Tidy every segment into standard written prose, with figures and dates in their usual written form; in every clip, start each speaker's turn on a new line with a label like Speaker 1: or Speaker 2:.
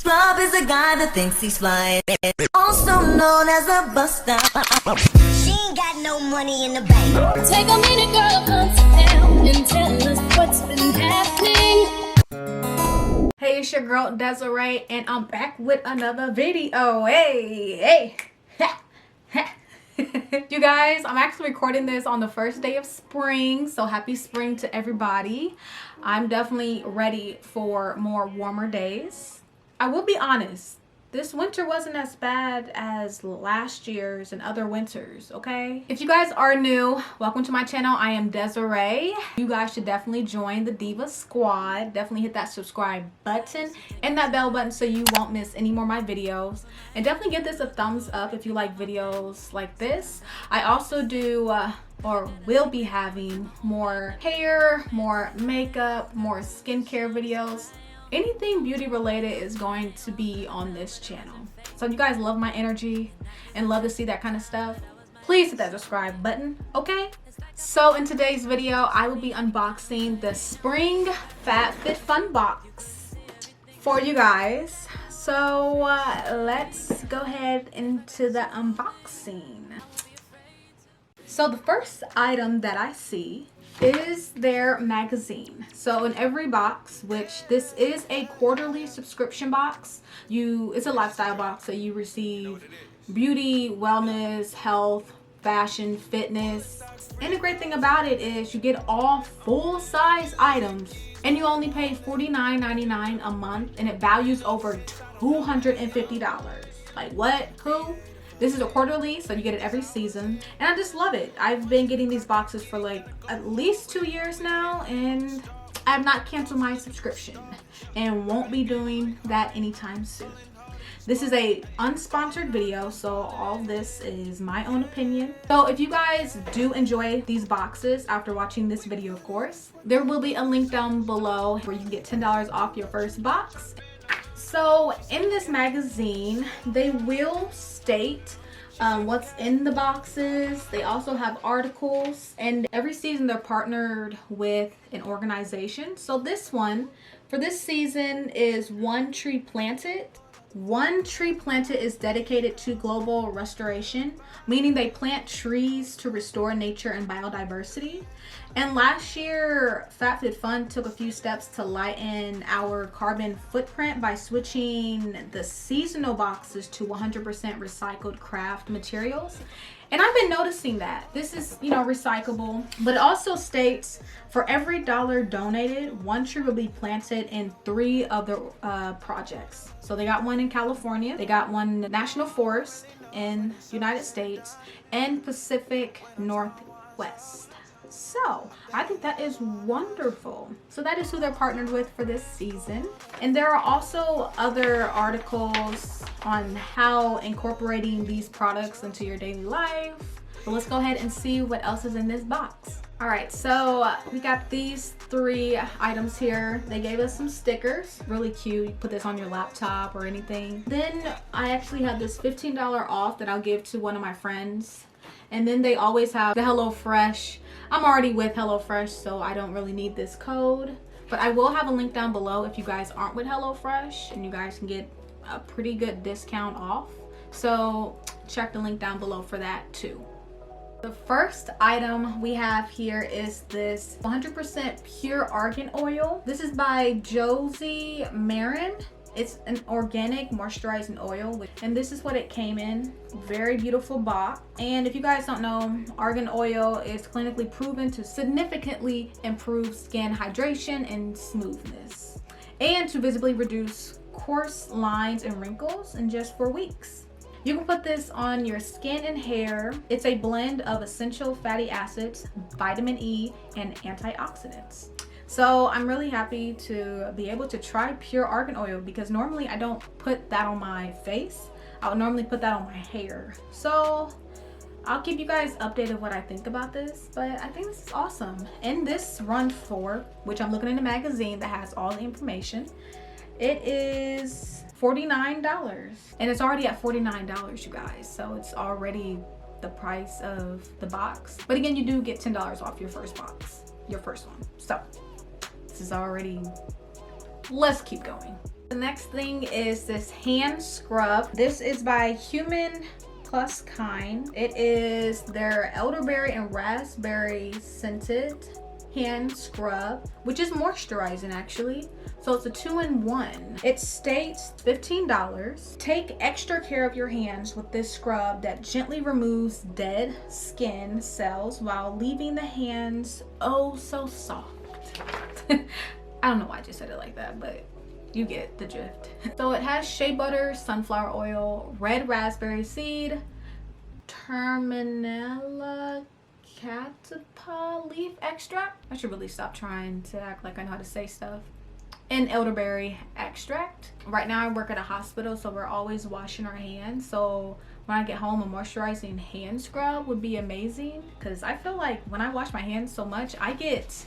Speaker 1: Scrub is a guy that thinks he's fly, also known as a buster. She ain't got no money in the bank.
Speaker 2: Take a minute, girl, hunt down and tell us what's been happening.
Speaker 3: Hey, it's your girl Desiree, and I'm back with another video. Hey. You guys, I'm actually recording this on the first day of spring, so happy spring to everybody. I'm definitely ready for more warmer days. I will be honest, this winter wasn't as bad as last year's and other winters, okay? If you guys are new, welcome to my channel. I am Desiree. You guys should definitely join the Diva Squad. Definitely hit that subscribe button and that bell button so you won't miss any more of my videos. And definitely give this a thumbs up if you like videos like this. I also do or will be having more hair, more makeup, more skincare videos. Anything beauty related is going to be on this channel. So if you guys love my energy and love to see that kind of stuff, please hit that subscribe button, okay? So in today's video, I will be unboxing the Spring FabFitFun box for you guys. So let's go ahead into the unboxing. So the first item that I see is their magazine. So in every box, which this is a quarterly subscription box, it's a lifestyle box, so you receive beauty, wellness, health, fashion, fitness. And the great thing about it is you get all full-size items and you only pay $49.99 a month, and it values over $250. Like what? Who? This is a quarterly, so you get it every season. And I just love it. I've been getting these boxes for like at least 2 years now, and I have not canceled my subscription and won't be doing that anytime soon. This is a unsponsored video, so all this is my own opinion. So if you guys do enjoy these boxes after watching this video, of course, there will be a link down below where you can get $10 off your first box. So in this magazine, they will state what's in the boxes. They also have articles, and every season they're partnered with an organization. So this one for this season is One Tree Planted. One Tree Planted is dedicated to global restoration, meaning they plant trees to restore nature and biodiversity. And last year, FabFitFun took a few steps to lighten our carbon footprint by switching the seasonal boxes to 100% recycled craft materials. And I've been noticing that this is, recyclable, but it also states for every dollar donated, one tree will be planted in 3 of the projects. So they got one in California, they got one in the National Forest in the United States, and Pacific Northwest. So I think that is wonderful. So that is who they're partnered with for this season. And there are also other articles on how incorporating these products into your daily life. So let's go ahead and see what else is in this box. All right, so we got these 3 items here. They gave us some stickers, really cute. You put this on your laptop or anything. Then I actually have this $15 off that I'll give to one of my friends. And then they always have the HelloFresh. I'm already with HelloFresh, so I don't really need this code. But I will have a link down below if you guys aren't with HelloFresh, and you guys can get a pretty good discount off. So check the link down below for that too. The first item we have here is this 100% pure argan oil. This is by Josie Marin. It's an organic moisturizing oil, and this is what it came in. Very beautiful box. And if you guys don't know, argan oil is clinically proven to significantly improve skin hydration and smoothness, and to visibly reduce coarse lines and wrinkles in just 4 weeks. You can put this on your skin and hair. It's a blend of essential fatty acids, vitamin E, and antioxidants. So I'm really happy to be able to try pure argan oil, because normally I don't put that on my face. I would normally put that on my hair. So I'll keep you guys updated what I think about this, but I think this is awesome. And this run for, which I'm looking in the magazine that has all the information, it is $49, and it's already at $49, you guys. So it's already the price of the box. But again, you do get $10 off your first box, your first one. So this is already, let's keep going. The next thing is this hand scrub. This is by Human Plus Kind. It is their elderberry and raspberry scented hand scrub, which is moisturizing actually. So it's a 2-in-1. It states $15. Take extra care of your hands with this scrub that gently removes dead skin cells while leaving the hands oh so soft. I don't know why I just said it like that, but you get the drift. So it has shea butter, sunflower oil, red raspberry seed, terminella catappa leaf extract. I should really stop trying to act like I know how to say stuff. And elderberry extract. Right now I work at a hospital, so we're always washing our hands. So when I get home, a moisturizing hand scrub would be amazing, because I feel like when I wash my hands so much, I get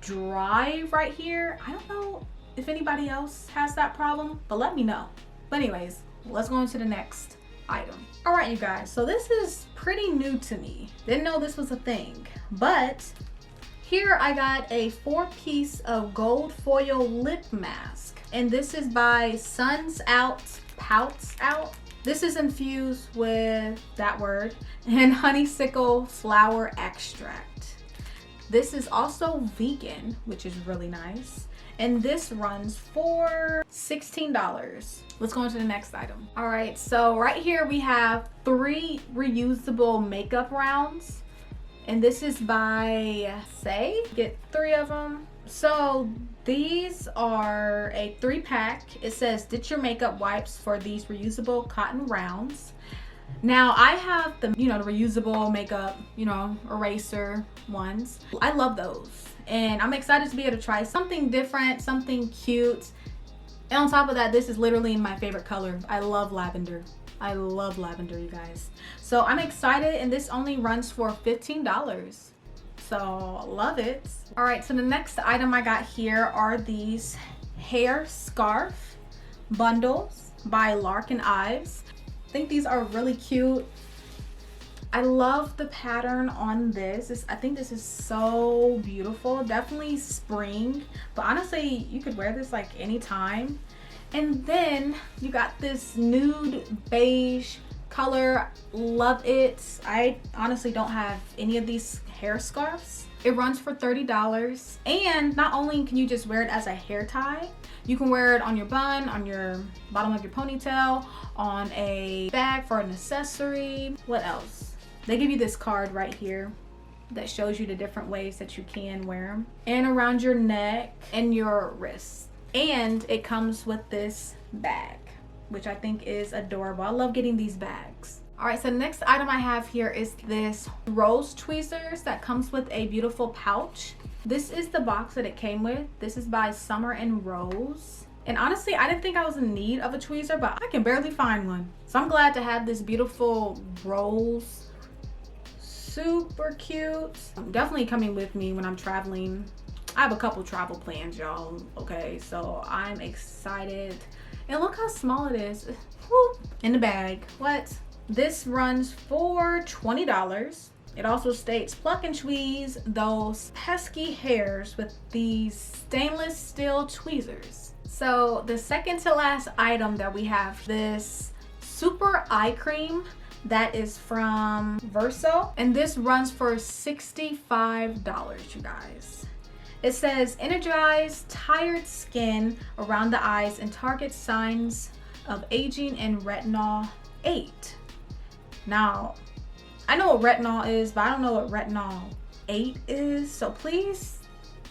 Speaker 3: dry right here. I don't know if anybody else has that problem, but let me know. But anyways, let's go into the next item. All right, you guys, so this is pretty new to me. Didn't know this was a thing, but here I got a 4-piece of gold foil lip mask, and this is by Suns Out, Pouts Out. This is infused with that word and honeysuckle flower extract. This is also vegan, which is really nice. And this runs for $16. Let's go on to the next item. All right, so right here we have 3 reusable makeup rounds. And this is by Say. Get 3 of them. So these are a 3-pack. It says ditch your makeup wipes for these reusable cotton rounds. Now I have the, the reusable makeup, eraser ones. I love those. And I'm excited to be able to try something different, something cute. And on top of that, this is literally my favorite color. I love lavender. I love lavender, you guys. So I'm excited, and this only runs for $15. So love it. All right, so the next item I got here are these hair scarf bundles by Larkin Ives. I think these are really cute. I love the pattern on this. I think this is so beautiful. Definitely spring, but honestly, you could wear this like anytime. And then you got this nude beige color. Love it. I honestly don't have any of these hair scarves. It runs for $30. And not only can you just wear it as a hair tie, you can wear it on your bun, on your bottom of your ponytail, on a bag for an accessory. What else? They give you this card right here that shows you the different ways that you can wear them, and around your neck and your wrists. And it comes with this bag, which I think is adorable. I love getting these bags. All right, so the next item I have here is this rose tweezers that comes with a beautiful pouch. This is the box that it came with. This is by Summer and Rose. And honestly, I didn't think I was in need of a tweezer, but I can barely find one. So I'm glad to have this beautiful rose. Super cute. Definitely coming with me when I'm traveling. I have a couple travel plans, y'all. Okay, so I'm excited. And look how small it is. Woo, in the bag. What? This runs for $20. It also states pluck and tweeze those pesky hairs with these stainless steel tweezers. So the second to last item that we have, this super eye cream that is from Verso, and this runs for $65, you guys. It says energize tired skin around the eyes and target signs of aging and retinol 8. Now, I know what retinol is, but I don't know what retinol 8 is. So please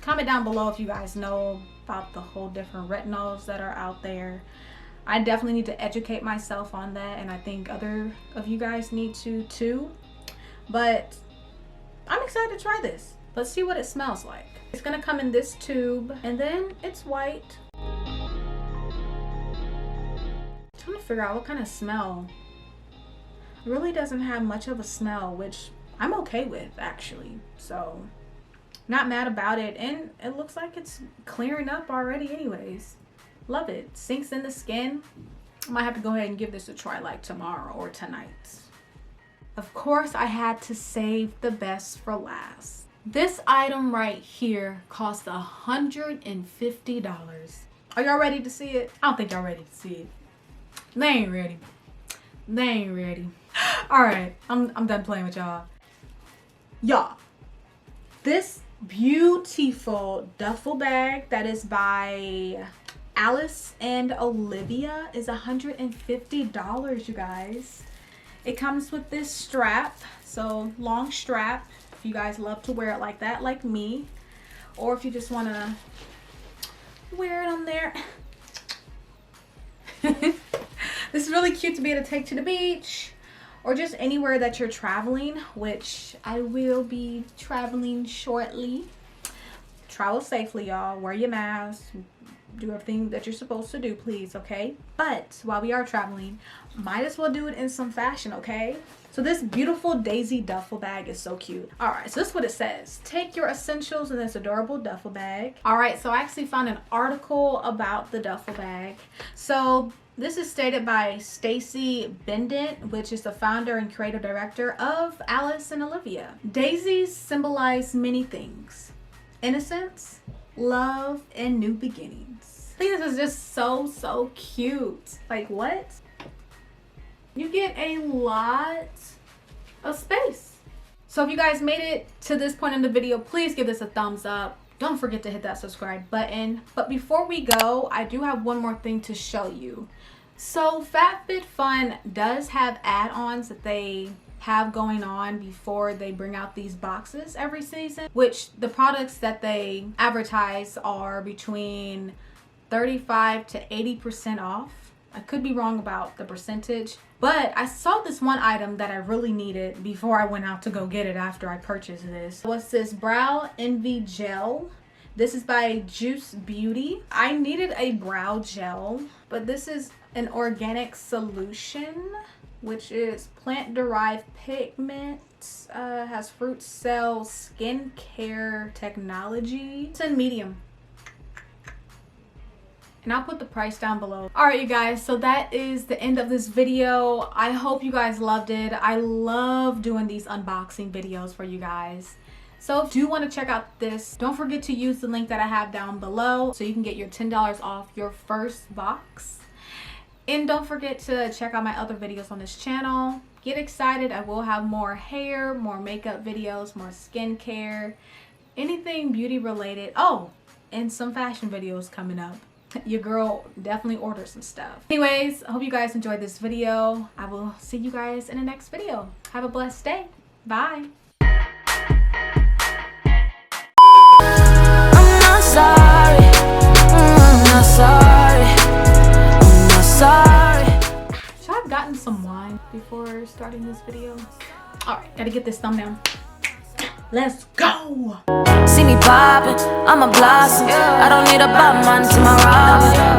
Speaker 3: comment down below if you guys know about the whole different retinols that are out there. I definitely need to educate myself on that, and I think other of you guys need to too. But I'm excited to try this. Let's see what it smells like. It's gonna come in this tube, and then it's white. I'm trying to figure out what kind of smell. It really doesn't have much of a smell, which I'm okay with actually. So not mad about it, and it looks like it's clearing up already anyways. Love it. Sinks in the skin. I might have to go ahead and give this a try like tomorrow or tonight. Of course, I had to save the best for last. This item right here cost $150. Are y'all ready to see it? I don't think y'all ready to see it. They ain't ready. They ain't ready. All right, I'm done playing with y'all. Y'all, this beautiful duffel bag that is by Alice and Olivia is $150, you guys. It comes with this strap, so long strap if you guys love to wear it like that, like me, or if you just want to wear it on there. This is really cute to be able to take to the beach or just anywhere that you're traveling, which I will be traveling shortly. Travel safely, y'all. Wear your mask. Do everything that you're supposed to do, please, okay? But while we are traveling, might as well do it in some fashion, okay? So this beautiful daisy duffel bag is so cute. All right, so this is what it says. Take your essentials in this adorable duffel bag. All right, so I actually found an article about the duffel bag. So this is stated by Stacy Bendent, which is the founder and creative director of Alice and Olivia. Daisies symbolize many things: innocence, love, and new beginnings. I think this is just so cute. Like, what? You get a lot of space. So if you guys made it to this point in the video, please give this a thumbs up. Don't forget to hit that subscribe button. But before we go, I do have one more thing to show you. So FabFitFun does have add-ons that they have going on before they bring out these boxes every season, which the products that they advertise are between 35 to 80% off. I could be wrong about the percentage, but I saw this one item that I really needed before I went out to go get it after I purchased this. What's this? Brow Envy Gel. This is by Juice Beauty. I needed a brow gel, but this is an organic solution, which is plant-derived pigment, has fruit cell skincare technology. It's in medium. And I'll put the price down below. All right, you guys, so that is the end of this video. I hope you guys loved it. I love doing these unboxing videos for you guys. So if you do want to check out this, don't forget to use the link that I have down below so you can get your $10 off your first box. And don't forget to check out my other videos on this channel. Get excited. I will have more hair, more makeup videos, more skincare, anything beauty related. Oh, and some fashion videos coming up. Your girl definitely ordered some stuff. Anyways, I hope you guys enjoyed this video. I will see you guys in the next video. Have a blessed day. Bye.
Speaker 1: I'm not sorry. I'm not sorry. I'm not sorry.
Speaker 3: Should I have gotten some wine before starting this video? All right, gotta get this thumbnail. Let's go.
Speaker 1: See me poppin', I'm a blossom. I don't need a bad man to my Robin.